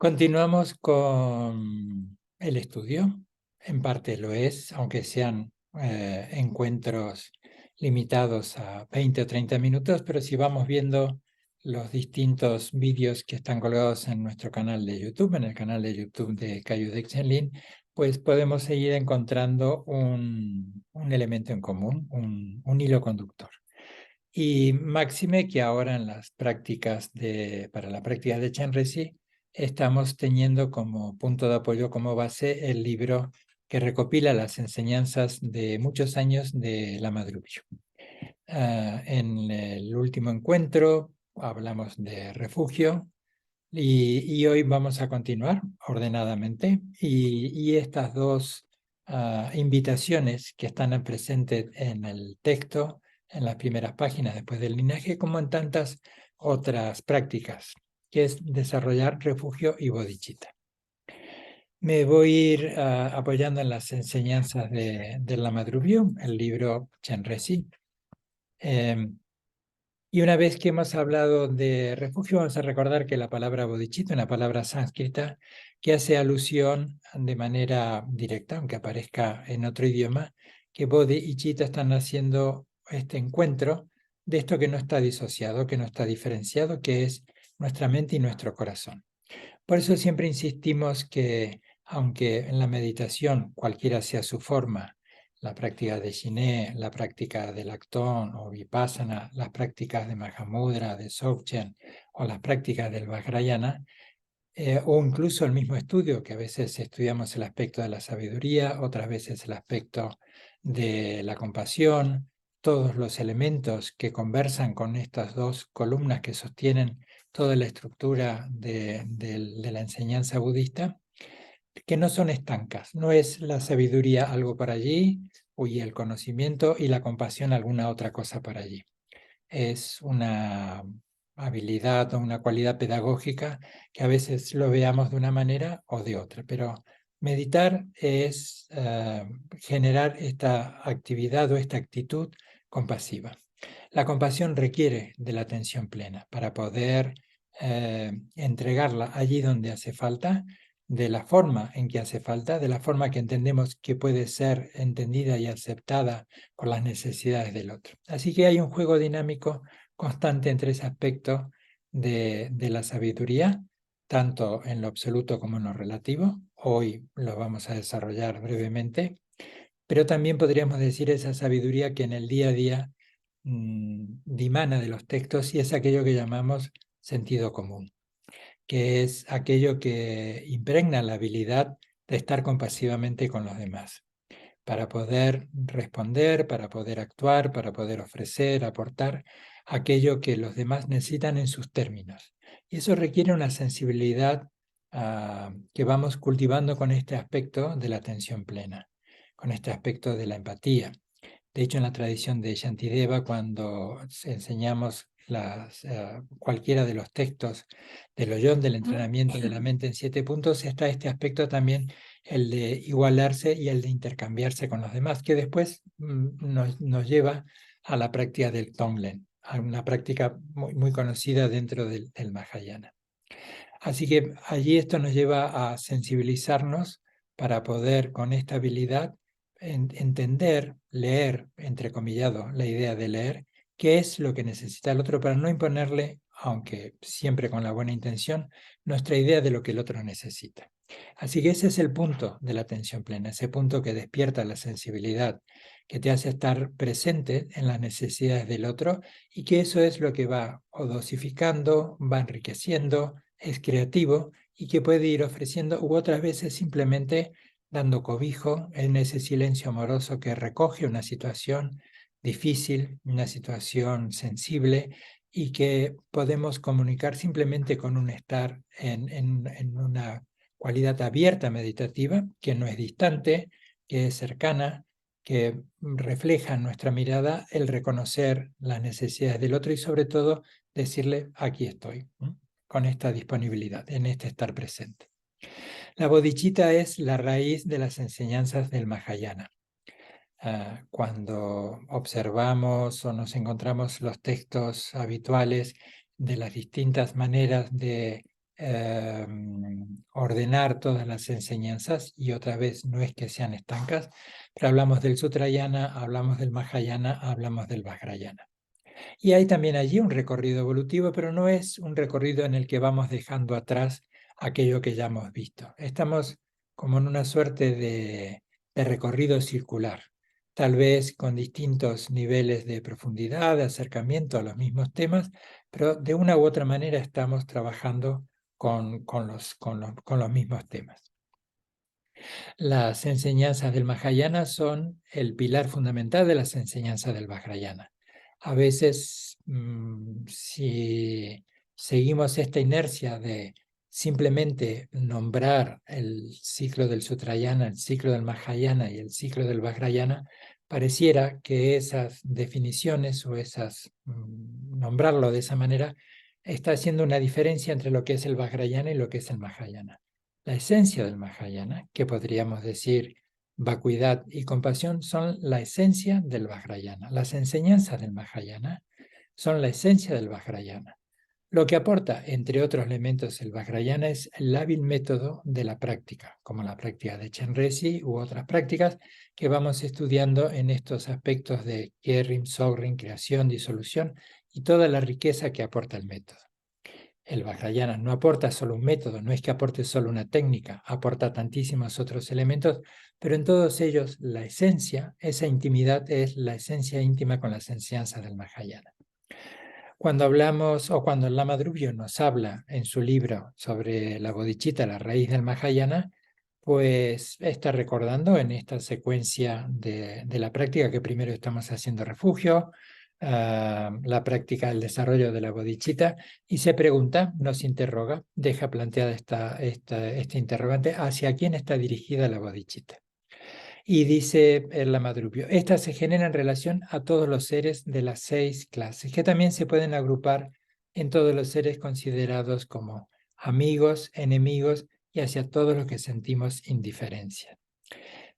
Continuamos con el estudio. En parte lo es, aunque sean encuentros limitados a 20 o 30 minutos, pero si vamos viendo los distintos vídeos que están colgados en nuestro canal de YouTube, en el canal de YouTube de Caillou de Chen, pues podemos seguir encontrando un elemento en común, un hilo conductor. Y máxime que ahora en las prácticas para la práctica de Chenrezig estamos teniendo como punto de apoyo, como base, el libro que recopila las enseñanzas de muchos años de Lama Drupal. En el último encuentro hablamos de refugio y hoy vamos a continuar ordenadamente. Y estas dos invitaciones que están presentes en el texto, en las primeras páginas después del linaje, como en tantas otras prácticas, que es desarrollar refugio y bodhicitta. Me voy a ir apoyando en las enseñanzas de Lama Drupal, el libro Chenrezig. Y una vez que hemos hablado de refugio, vamos a recordar que la palabra bodhicitta, una palabra sánscrita que hace alusión de manera directa, aunque aparezca en otro idioma, que bodhi y chitta están haciendo este encuentro de esto que no está disociado, que no está diferenciado, que es nuestra mente y nuestro corazón. Por eso siempre insistimos que, aunque en la meditación, cualquiera sea su forma, la práctica de Shiné, la práctica de Lactón o Vipassana, las prácticas de Mahamudra, de Dzogchen o las prácticas del Vajrayana, o incluso el mismo estudio, que a veces estudiamos el aspecto de la sabiduría, otras veces el aspecto de la compasión, todos los elementos que conversan con estas dos columnas que sostienen toda la estructura de la enseñanza budista, que no son estancas. No es la sabiduría algo para allí, y el conocimiento y la compasión alguna otra cosa para allí. Es una habilidad o una cualidad pedagógica que a veces lo veamos de una manera o de otra, pero meditar es generar esta actividad o esta actitud compasiva. La compasión requiere de la atención plena para poder entregarla allí donde hace falta, de la forma en que hace falta, de la forma que entendemos que puede ser entendida y aceptada por las necesidades del otro. Así que hay un juego dinámico constante entre ese aspecto de la sabiduría, tanto en lo absoluto como en lo relativo. Hoy lo vamos a desarrollar brevemente, pero también podríamos decir esa sabiduría que en el día a día dimana de los textos, y es aquello que llamamos sentido común, que es aquello que impregna la habilidad de estar compasivamente con los demás, para poder responder, para poder actuar, para poder ofrecer, aportar aquello que los demás necesitan en sus términos. Y eso requiere una sensibilidad que vamos cultivando con este aspecto de la atención plena, con este aspecto de la empatía. De hecho, en la tradición de Shantideva, cuando enseñamos cualquiera de los textos del Ollón, del entrenamiento de la mente en 7 puntos, está este aspecto también, el de igualarse y el de intercambiarse con los demás, que después nos lleva a la práctica del Tonglen, a una práctica muy, muy conocida dentro del Mahayana. Así que allí esto nos lleva a sensibilizarnos para poder con esta habilidad entender, leer, entrecomillado, la idea de leer, qué es lo que necesita el otro para no imponerle, aunque siempre con la buena intención, nuestra idea de lo que el otro necesita. Así que ese es el punto de la atención plena, ese punto que despierta la sensibilidad, que te hace estar presente en las necesidades del otro, y que eso es lo que va o dosificando, va enriqueciendo, es creativo y que puede ir ofreciendo, u otras veces simplemente dando cobijo en ese silencio amoroso que recoge una situación difícil, una situación sensible, y que podemos comunicar simplemente con un estar en una cualidad abierta meditativa, que no es distante, que es cercana, que refleja en nuestra mirada el reconocer las necesidades del otro y sobre todo decirle, aquí estoy, con esta disponibilidad, en este estar presente. La bodhicitta es la raíz de las enseñanzas del Mahayana. Cuando observamos o nos encontramos los textos habituales de las distintas maneras de ordenar todas las enseñanzas, y otra vez no es que sean estancas, pero hablamos del Sutrayana, hablamos del Mahayana, hablamos del Vajrayana. Y hay también allí un recorrido evolutivo, pero no es un recorrido en el que vamos dejando atrás aquello que ya hemos visto. Estamos como en una suerte de recorrido circular, tal vez con distintos niveles de profundidad, de acercamiento a los mismos temas, pero de una u otra manera estamos trabajando con los mismos temas. Las enseñanzas del Mahayana son el pilar fundamental de las enseñanzas del Vajrayana. A veces, si seguimos esta inercia de simplemente nombrar el ciclo del Sutrayana, el ciclo del Mahayana y el ciclo del Vajrayana, pareciera que esas definiciones o nombrarlo de esa manera está haciendo una diferencia entre lo que es el Vajrayana y lo que es el Mahayana. La esencia del Mahayana, que podríamos decir vacuidad y compasión, son la esencia del Vajrayana. Las enseñanzas del Mahayana son la esencia del Vajrayana. Lo que aporta, entre otros elementos, el Vajrayana es el hábil método de la práctica, como la práctica de Chenrezig u otras prácticas que vamos estudiando en estos aspectos de Khyentse, Dzogchen, creación, disolución y toda la riqueza que aporta el método. El Vajrayana no aporta solo un método, no es que aporte solo una técnica, aporta tantísimos otros elementos, pero en todos ellos la esencia, esa intimidad es la esencia íntima con las enseñanzas del Mahayana. Cuando hablamos, o cuando el Lama Drupyo nos habla en su libro sobre la bodhicitta, la raíz del Mahayana, pues está recordando en esta secuencia de la práctica que primero estamos haciendo refugio, la práctica del desarrollo de la bodhicitta, y se pregunta, nos interroga, deja planteada este interrogante, ¿hacia quién está dirigida la bodhicitta? Y dice el Lama Drupyo, esta se genera en relación a todos los seres de las 6 clases, que también se pueden agrupar en todos los seres considerados como amigos, enemigos y hacia todos los que sentimos indiferencia.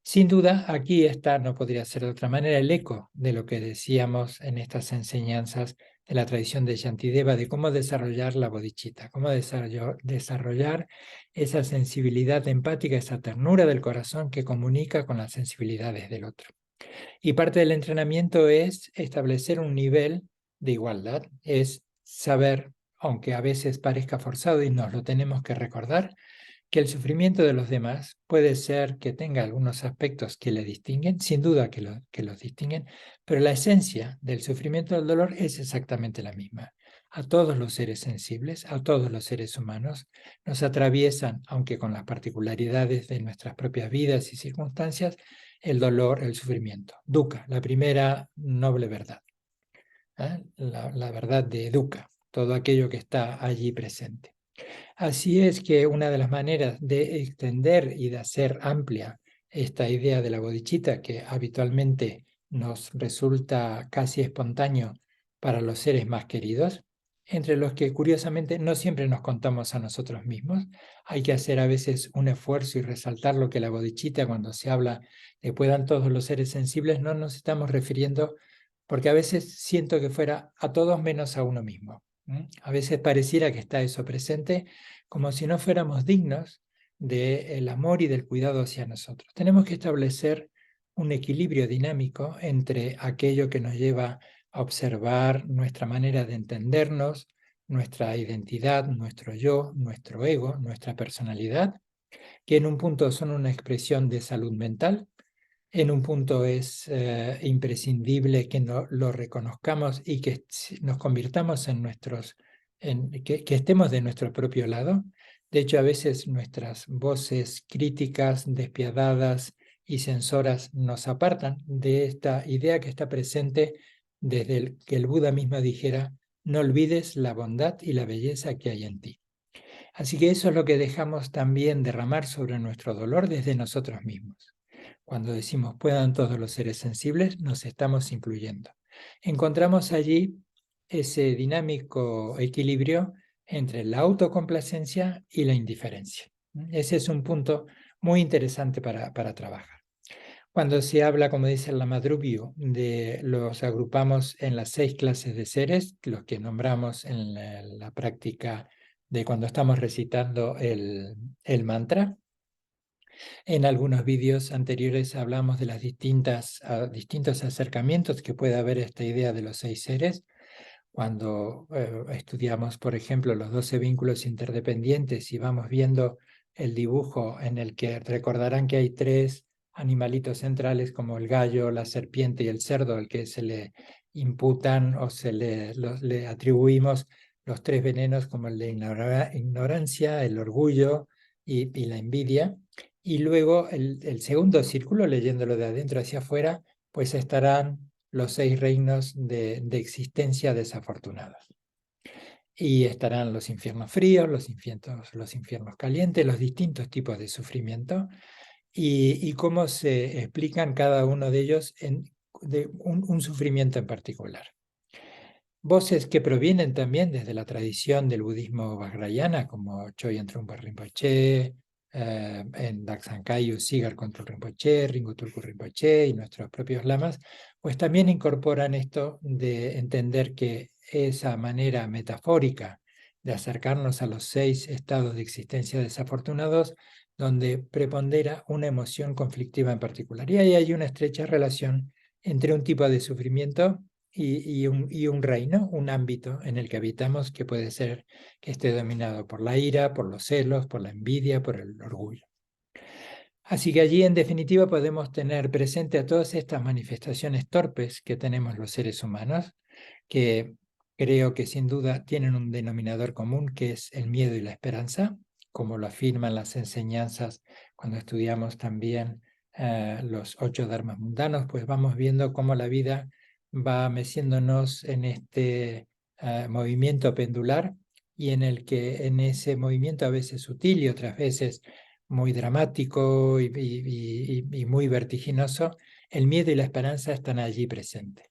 Sin duda, aquí está, no podría ser de otra manera, el eco de lo que decíamos en estas enseñanzas de la tradición de Shantideva, de cómo desarrollar la bodhicitta, cómo desarrollar esa sensibilidad empática, esa ternura del corazón que comunica con las sensibilidades del otro. Y parte del entrenamiento es establecer un nivel de igualdad, es saber, aunque a veces parezca forzado y nos lo tenemos que recordar, que el sufrimiento de los demás puede ser que tenga algunos aspectos que le distinguen, sin duda que los distinguen, pero la esencia del sufrimiento del dolor es exactamente la misma. A todos los seres sensibles, a todos los seres humanos, nos atraviesan, aunque con las particularidades de nuestras propias vidas y circunstancias, el dolor, el sufrimiento. Dukkha, la primera noble verdad, la verdad de Dukkha, todo aquello que está allí presente. Así es que una de las maneras de extender y de hacer amplia esta idea de la bodhicitta, que habitualmente nos resulta casi espontáneo para los seres más queridos, entre los que curiosamente no siempre nos contamos a nosotros mismos, hay que hacer a veces un esfuerzo y resaltar lo que la bodhicitta, cuando se habla de puedan todos los seres sensibles, no nos estamos refiriendo, porque a veces siento que fuera a todos menos a uno mismo. A veces pareciera que está eso presente, como si no fuéramos dignos del amor y del cuidado hacia nosotros. Tenemos que establecer un equilibrio dinámico entre aquello que nos lleva a observar nuestra manera de entendernos, nuestra identidad, nuestro yo, nuestro ego, nuestra personalidad, que en un punto son una expresión de salud mental, en un punto es imprescindible que lo reconozcamos y que nos convirtamos en que estemos de nuestro propio lado. De hecho, a veces nuestras voces críticas, despiadadas y censoras nos apartan de esta idea que está presente desde que el Buda mismo dijera, no olvides la bondad y la belleza que hay en ti. Así que eso es lo que dejamos también derramar sobre nuestro dolor desde nosotros mismos. Cuando decimos puedan todos los seres sensibles, nos estamos incluyendo. Encontramos allí ese dinámico equilibrio entre la autocomplacencia y la indiferencia. Ese es un punto muy interesante para trabajar. Cuando se habla, como dice el Lama Drupyo, los agrupamos en las 6 clases de seres, los que nombramos en la práctica de cuando estamos recitando el mantra. En algunos vídeos anteriores hablamos de las distintos acercamientos que puede haber a esta idea de los 6 seres. Cuando estudiamos, por ejemplo, los 12 vínculos interdependientes y vamos viendo el dibujo en el que recordarán que hay 3 animalitos centrales como el gallo, la serpiente y el cerdo, al que se le imputan o le atribuimos los 3 venenos como el de ignorancia, el orgullo y la envidia. Y luego el segundo círculo, leyéndolo de adentro hacia afuera, pues estarán los 6 reinos de existencia desafortunados. Y estarán los infiernos fríos, los infiernos calientes, los distintos tipos de sufrimiento, y cómo se explican cada uno de ellos de un sufrimiento en particular. Voces que provienen también desde la tradición del budismo vajrayana, como Chogyam Trungpa Rinpoche, en Daksangkayu Sigar Kontrul Rinpoche, Rinpo Tulku Rinpoche y nuestros propios lamas, pues también incorporan esto de entender que esa manera metafórica de acercarnos a los 6 estados de existencia desafortunados, donde prepondera una emoción conflictiva en particular. Y ahí hay una estrecha relación entre un tipo de sufrimiento y un reino, un ámbito en el que habitamos, que puede ser que esté dominado por la ira, por los celos, por la envidia, por el orgullo. Así que allí, en definitiva, podemos tener presente a todas estas manifestaciones torpes que tenemos los seres humanos, que creo que sin duda tienen un denominador común, que es el miedo y la esperanza, como lo afirman las enseñanzas cuando estudiamos también los 8 dharmas mundanos, pues vamos viendo cómo la vida va meciéndonos en este movimiento pendular, y en el que en ese movimiento a veces sutil y otras veces muy dramático y muy vertiginoso, el miedo y la esperanza están allí presentes.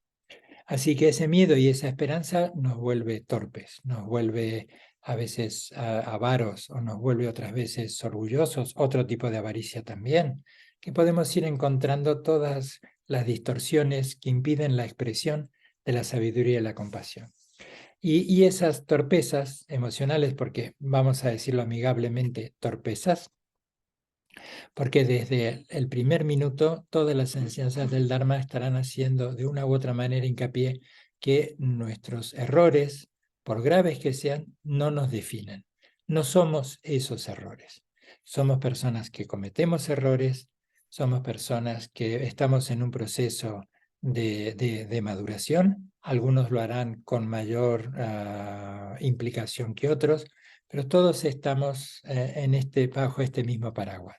Así que ese miedo y esa esperanza nos vuelve torpes, nos vuelve a veces avaros, o nos vuelve otras veces orgullosos, otro tipo de avaricia también, que podemos ir encontrando todas las distorsiones que impiden la expresión de la sabiduría y la compasión. Y esas torpezas emocionales, porque vamos a decirlo amigablemente, torpezas, porque desde el primer minuto todas las enseñanzas del Dharma estarán haciendo de una u otra manera hincapié que nuestros errores, por graves que sean, no nos definen. No somos esos errores. Somos personas que cometemos errores, somos personas que estamos en un proceso de maduración. Algunos lo harán con mayor implicación que otros, pero todos estamos bajo este mismo paraguas.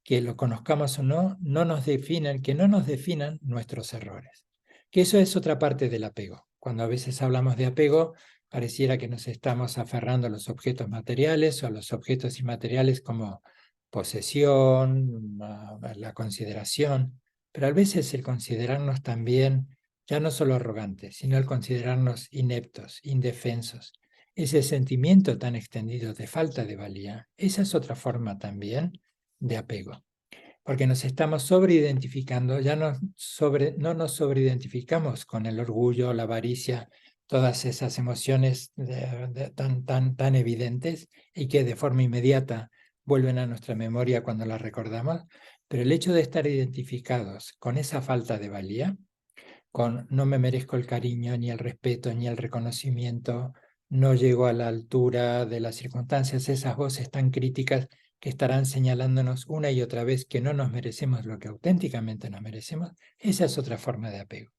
Que lo conozcamos o no, que no nos definan nuestros errores. Que eso es otra parte del apego. Cuando a veces hablamos de apego, pareciera que nos estamos aferrando a los objetos materiales o a los objetos inmateriales como posesión, la consideración, pero a veces el considerarnos también, ya no solo arrogantes, sino el considerarnos ineptos, indefensos, ese sentimiento tan extendido de falta de valía, esa es otra forma también de apego, porque nos estamos sobreidentificando, ya no nos sobreidentificamos con el orgullo, la avaricia, todas esas emociones tan evidentes y que de forma inmediata vuelven a nuestra memoria cuando las recordamos, pero el hecho de estar identificados con esa falta de valía, con no me merezco el cariño, ni el respeto, ni el reconocimiento, no llego a la altura de las circunstancias, esas voces tan críticas que estarán señalándonos una y otra vez que no nos merecemos lo que auténticamente nos merecemos, esa es otra forma de apego.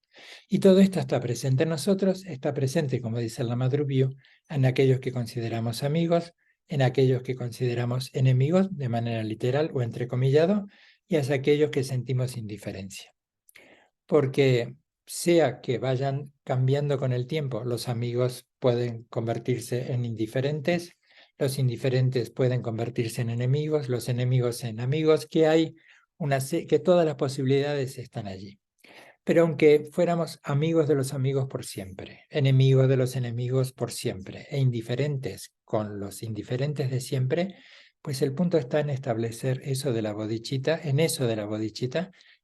Y todo esto está presente en nosotros, está presente, como dice el Lama Drupyo, en aquellos que consideramos amigos, en aquellos que consideramos enemigos, de manera literal o entrecomillado, y hacia aquellos que sentimos indiferencia. Porque sea que vayan cambiando con el tiempo, los amigos pueden convertirse en indiferentes, los indiferentes pueden convertirse en enemigos, los enemigos en amigos, que todas las posibilidades están allí. Pero aunque fuéramos amigos de los amigos por siempre, enemigos de los enemigos por siempre, e indiferentes con los indiferentes de siempre, pues el punto está en establecer eso de la bodhicitta,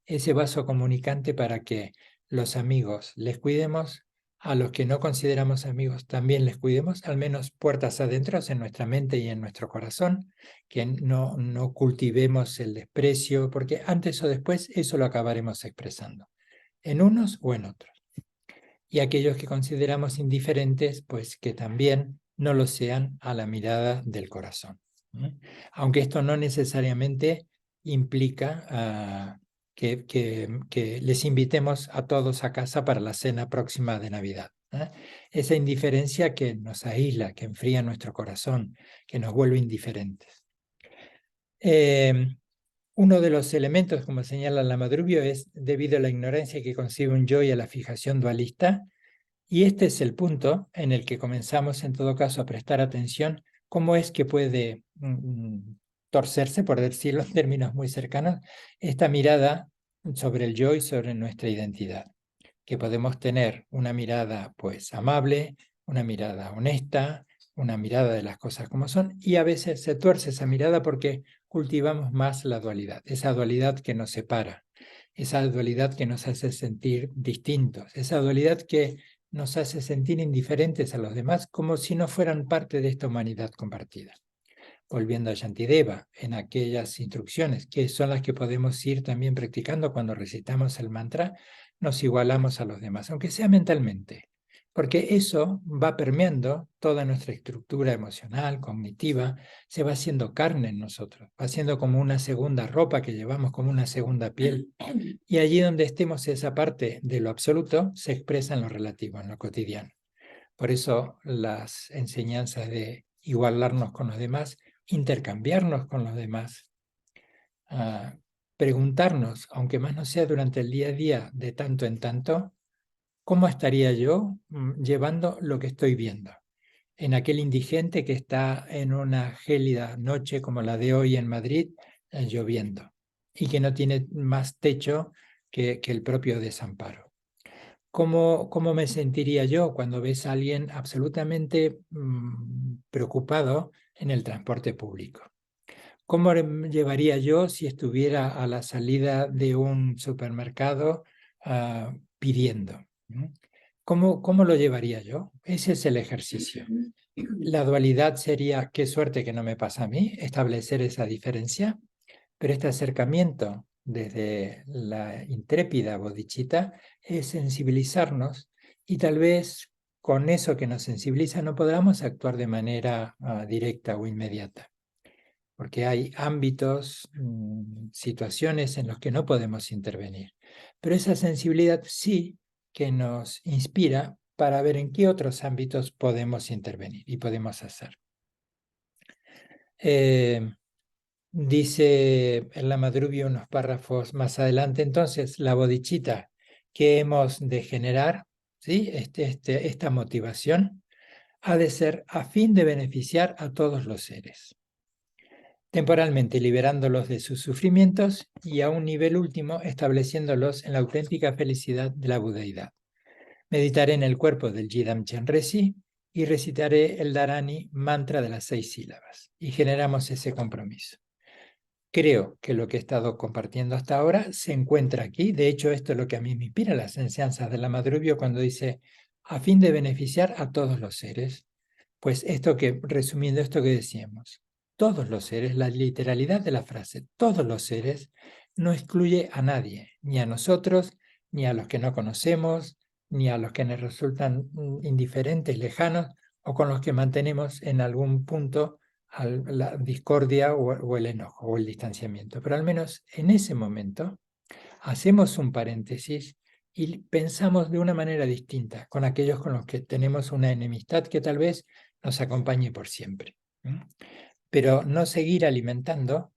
ese vaso comunicante para que los amigos les cuidemos, a los que no consideramos amigos también les cuidemos, al menos puertas adentro en nuestra mente y en nuestro corazón, que no cultivemos el desprecio, porque antes o después eso lo acabaremos expresando, en unos o en otros. Y aquellos que consideramos indiferentes, pues que también no lo sean a la mirada del corazón. Aunque esto no necesariamente implica que les invitemos a todos a casa para la cena próxima de Navidad. Esa indiferencia que nos aísla, que enfría nuestro corazón, que nos vuelve indiferentes. Uno de los elementos, como señala Lamadrubio, es debido a la ignorancia que concibe un yo y a la fijación dualista, y este es el punto en el que comenzamos en todo caso a prestar atención cómo es que puede torcerse, por decirlo en términos muy cercanos, esta mirada sobre el yo y sobre nuestra identidad. Que podemos tener una mirada pues amable, una mirada honesta, una mirada de las cosas como son, y a veces se tuerce esa mirada porque cultivamos más la dualidad, esa dualidad que nos separa, esa dualidad que nos hace sentir distintos, esa dualidad que nos hace sentir indiferentes a los demás como si no fueran parte de esta humanidad compartida. Volviendo a Shantideva, en aquellas instrucciones que son las que podemos ir también practicando cuando recitamos el mantra, nos igualamos a los demás, aunque sea mentalmente, porque eso va permeando toda nuestra estructura emocional, cognitiva, se va haciendo carne en nosotros, va siendo como una segunda ropa que llevamos, como una segunda piel, y allí donde estemos esa parte de lo absoluto se expresa en lo relativo, en lo cotidiano. Por eso las enseñanzas de igualarnos con los demás, intercambiarnos con los demás, preguntarnos, aunque más no sea durante el día a día, de tanto en tanto, ¿cómo estaría yo llevando lo que estoy viendo? En aquel indigente que está en una gélida noche como la de hoy en Madrid, lloviendo, y que no tiene más techo que el propio desamparo. ¿Cómo me sentiría yo cuando ves a alguien absolutamente preocupado en el transporte público? ¿Cómo llevaría yo si estuviera a la salida de un supermercado pidiendo? ¿Cómo lo llevaría yo? Ese es el ejercicio. La dualidad sería, qué suerte que no me pasa a mí, establecer esa diferencia, pero este acercamiento desde la intrépida bodhicitta es sensibilizarnos y tal vez con eso que nos sensibiliza no podamos actuar de manera directa o inmediata, porque hay ámbitos, situaciones en los que no podemos intervenir. Pero esa sensibilidad sí que nos inspira para ver en qué otros ámbitos podemos intervenir y podemos hacer. Dice el Lamadrubio unos párrafos más adelante, entonces, la bodhicitta que hemos de generar, ¿sí? Esta motivación ha de ser a fin de beneficiar a todos los seres, temporalmente liberándolos de sus sufrimientos y a un nivel último estableciéndolos en la auténtica felicidad de la budeidad. Meditaré en el cuerpo del Jidam Chenresi y recitaré el Dharani mantra de las 6 sílabas y generamos ese compromiso. Creo que lo que he estado compartiendo hasta ahora se encuentra aquí. De hecho, esto es lo que a mí me inspira las enseñanzas de Lamadrubio cuando dice, a fin de beneficiar a todos los seres. Pues resumiendo esto que decíamos, todos los seres, la literalidad de la frase, todos los seres, no excluye a nadie, ni a nosotros, ni a los que no conocemos, ni a los que nos resultan indiferentes, lejanos, o con los que mantenemos en algún punto la discordia o el enojo o el distanciamiento. Pero al menos en ese momento hacemos un paréntesis y pensamos de una manera distinta con aquellos con los que tenemos una enemistad que tal vez nos acompañe por siempre. Pero no seguir alimentando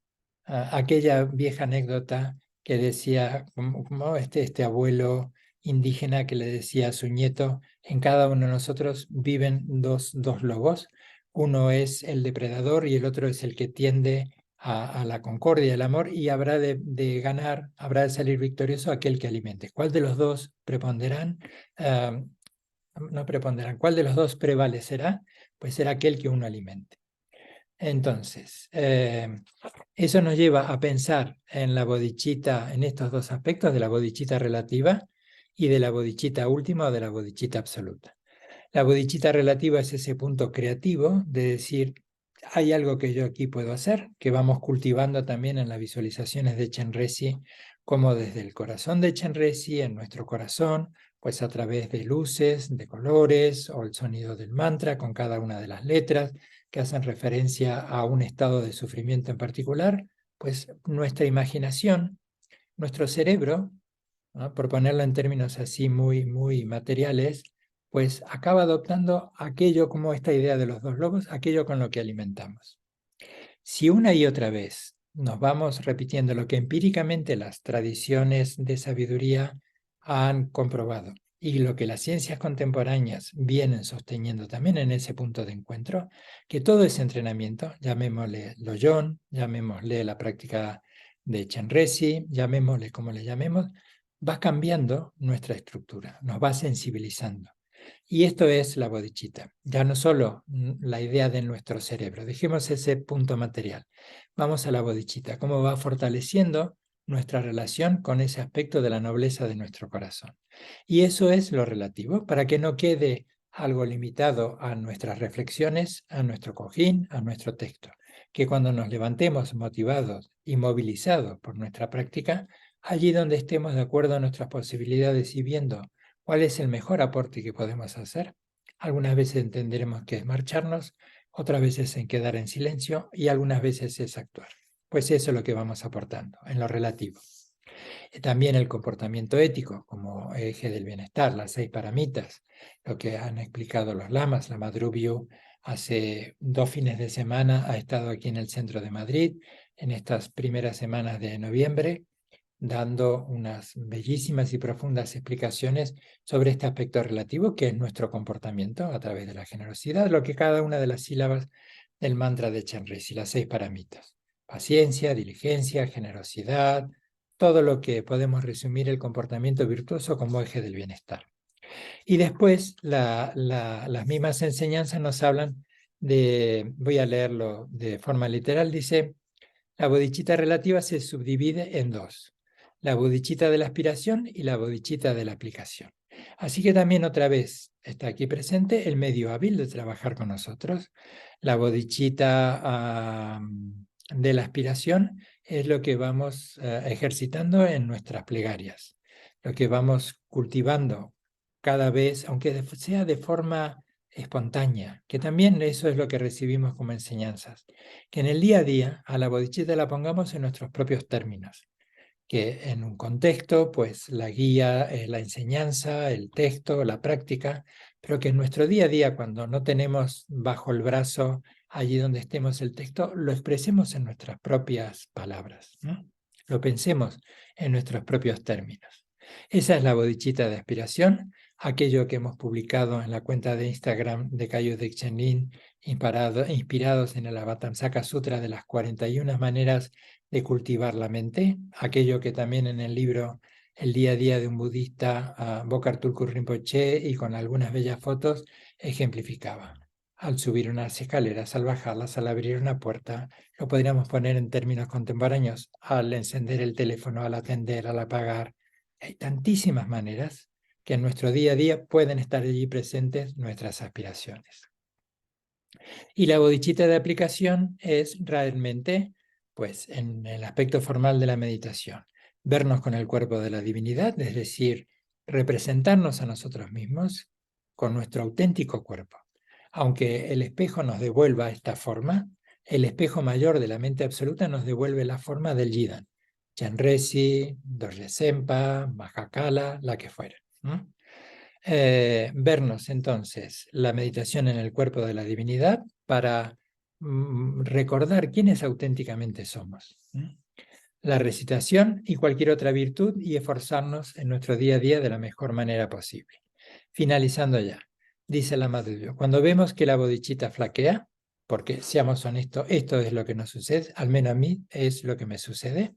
aquella vieja anécdota que decía, como este abuelo indígena que le decía a su nieto, en cada uno de nosotros viven dos lobos, uno es el depredador y el otro es el que tiende a la concordia y al amor, y habrá de ganar, habrá de salir victorioso aquel que alimente. ¿Cuál de los dos preponderarán? No preponderarán. ¿Cuál de los dos prevalecerá? Pues será aquel que uno alimente. Entonces, eso nos lleva a pensar en la bodhicitta, en estos dos aspectos de la bodhicitta relativa y de la bodhicitta última o de la bodhicitta absoluta. La bodhicitta relativa es ese punto creativo de decir, hay algo que yo aquí puedo hacer, que vamos cultivando también en las visualizaciones de Chenrezig, como desde el corazón de Chenrezig, en nuestro corazón, pues a través de luces, de colores, o el sonido del mantra con cada una de las letras que hacen referencia a un estado de sufrimiento en particular, pues nuestra imaginación, nuestro cerebro, ¿no?, por ponerlo en términos así muy materiales, pues acaba adoptando aquello, como esta idea de los dos lobos, aquello con lo que alimentamos. Si una y otra vez nos vamos repitiendo lo que empíricamente las tradiciones de sabiduría han comprobado y lo que las ciencias contemporáneas vienen sosteniendo también en ese punto de encuentro, que todo ese entrenamiento, llamémosle Lojong, llamémosle la práctica de Chenrezig, llamémosle como le llamemos, va cambiando nuestra estructura, nos va sensibilizando. Y esto es la bodhicitta, ya no solo la idea de nuestro cerebro, dejemos ese punto material. Vamos a la bodhicitta, cómo va fortaleciendo nuestra relación con ese aspecto de la nobleza de nuestro corazón. Y eso es lo relativo, para que no quede algo limitado a nuestras reflexiones, a nuestro cojín, a nuestro texto. Que cuando nos levantemos motivados y movilizados por nuestra práctica, allí donde estemos de acuerdo a nuestras posibilidades y viendo cuál es el mejor aporte que podemos hacer, algunas veces entenderemos que es marcharnos, otras veces en quedar en silencio y algunas veces es actuar. Pues eso es lo que vamos aportando en lo relativo. También el comportamiento ético como eje del bienestar, las 6 paramitas, lo que han explicado los lamas. La Madhuryu hace 2 fines de semana ha estado aquí en el centro de Madrid, en estas primeras semanas de noviembre, dando unas bellísimas y profundas explicaciones sobre este aspecto relativo que es nuestro comportamiento a través de la generosidad, lo que cada una de las sílabas del mantra de Chenrezig, las 6 paramitas. Paciencia, diligencia, generosidad, todo lo que podemos resumir el comportamiento virtuoso como eje del bienestar. Y después las mismas enseñanzas nos hablan de, voy a leerlo de forma literal, dice, la bodhicitta relativa se subdivide en 2, la bodhicitta de la aspiración y la bodhicitta de la aplicación. Así que también otra vez está aquí presente el medio hábil de trabajar con nosotros. La bodhicitta de la aspiración es lo que vamos ejercitando en nuestras plegarias, lo que vamos cultivando cada vez, aunque sea de forma espontánea, que también eso es lo que recibimos como enseñanzas, que en el día a día a la bodhicitta la pongamos en nuestros propios términos, que en un contexto, pues la guía es la enseñanza, el texto, la práctica, pero que en nuestro día a día, cuando no tenemos bajo el brazo, allí donde estemos el texto, lo expresemos en nuestras propias palabras, ¿no? Lo pensemos en nuestros propios términos. Esa es la bodhicitta de aspiración, aquello que hemos publicado en la cuenta de Instagram de Kaiyu Dekchen Lin, inspirados en el Avatamsaka Sutra de las 41 maneras de cultivar la mente, aquello que también en el libro El día a día de un budista, Bokar Tulku Rinpoche, y con algunas bellas fotos, ejemplificaba. Al subir unas escaleras, al bajarlas, al abrir una puerta, lo podríamos poner en términos contemporáneos, al encender el teléfono, al atender, al apagar. Hay tantísimas maneras que en nuestro día a día pueden estar allí presentes nuestras aspiraciones. Y la bodhicitta de aplicación es realmente, pues, en el aspecto formal de la meditación, vernos con el cuerpo de la divinidad, es decir, representarnos a nosotros mismos con nuestro auténtico cuerpo. Aunque el espejo nos devuelva esta forma, el espejo mayor de la mente absoluta nos devuelve la forma del Yidan, Chenrezig, Dorje Sempa, Mahakala, la que fuera. Vernos entonces la meditación en el cuerpo de la divinidad para recordar quiénes auténticamente somos. La recitación y cualquier otra virtud y esforzarnos en nuestro día a día de la mejor manera posible. Finalizando ya, dice la Madhuryu, cuando vemos que la bodhicitta flaquea, porque seamos honestos, esto es lo que nos sucede, al menos a mí es lo que me sucede.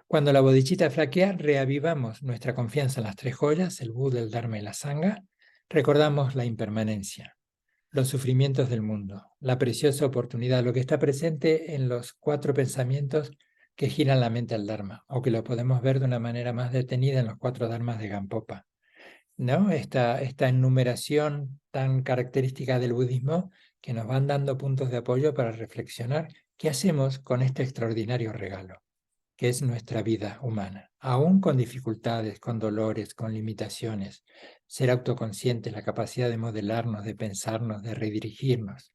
Cuando la bodhicitta flaquea, reavivamos nuestra confianza en las 3 joyas, el Buda, el Dharma y la Sangha. Recordamos la impermanencia, los sufrimientos del mundo, la preciosa oportunidad, lo que está presente en los 4 pensamientos que giran la mente al Dharma, o que lo podemos ver de una manera más detenida en los 4 Dharmas de Gampopa, ¿no? Esta enumeración tan característica del budismo que nos van dando puntos de apoyo para reflexionar qué hacemos con este extraordinario regalo, que es nuestra vida humana, aún con dificultades, con dolores, con limitaciones. Ser autoconscientes, la capacidad de modelarnos, de pensarnos, de redirigirnos.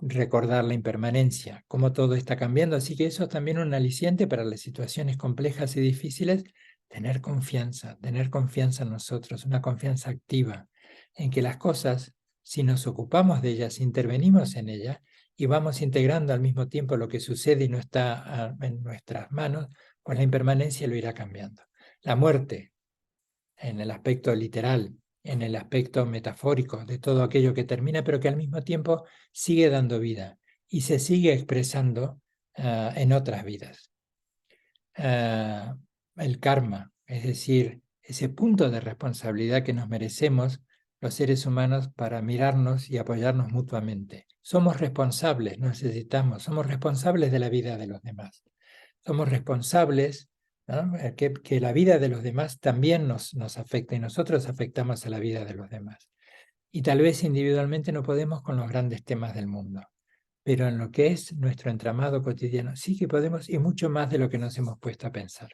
Recordar la impermanencia, cómo todo está cambiando. Así que eso es también un aliciente para las situaciones complejas y difíciles. Tener confianza en nosotros, una confianza activa, en que las cosas, si nos ocupamos de ellas, intervenimos en ellas y vamos integrando al mismo tiempo lo que sucede y no está en nuestras manos, pues la impermanencia lo irá cambiando. La muerte, en el aspecto literal, en el aspecto metafórico de todo aquello que termina, pero que al mismo tiempo sigue dando vida y se sigue expresando en otras vidas. El karma, es decir, ese punto de responsabilidad que nos merecemos los seres humanos para mirarnos y apoyarnos mutuamente. Somos responsables, somos responsables de la vida de los demás. Somos responsables, ¿no? que la vida de los demás también nos afecta y nosotros afectamos a la vida de los demás. Y tal vez individualmente no podemos con los grandes temas del mundo, pero en lo que es nuestro entramado cotidiano sí que podemos y mucho más de lo que nos hemos puesto a pensar.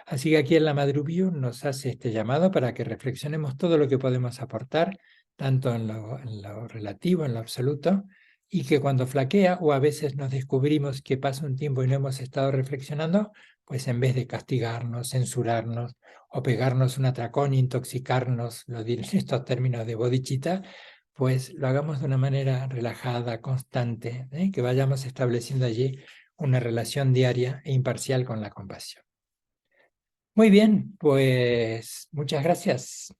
Así que aquí en la Madhuryu nos hace este llamado para que reflexionemos todo lo que podemos aportar, tanto en lo relativo, en lo absoluto, y que cuando flaquea o a veces nos descubrimos que pasa un tiempo y no hemos estado reflexionando, pues en vez de castigarnos, censurarnos o pegarnos un atracón, intoxicarnos, lo diré en estos términos de bodhicitta, pues lo hagamos de una manera relajada, constante, que vayamos estableciendo allí una relación diaria e imparcial con la compasión. Muy bien, pues muchas gracias.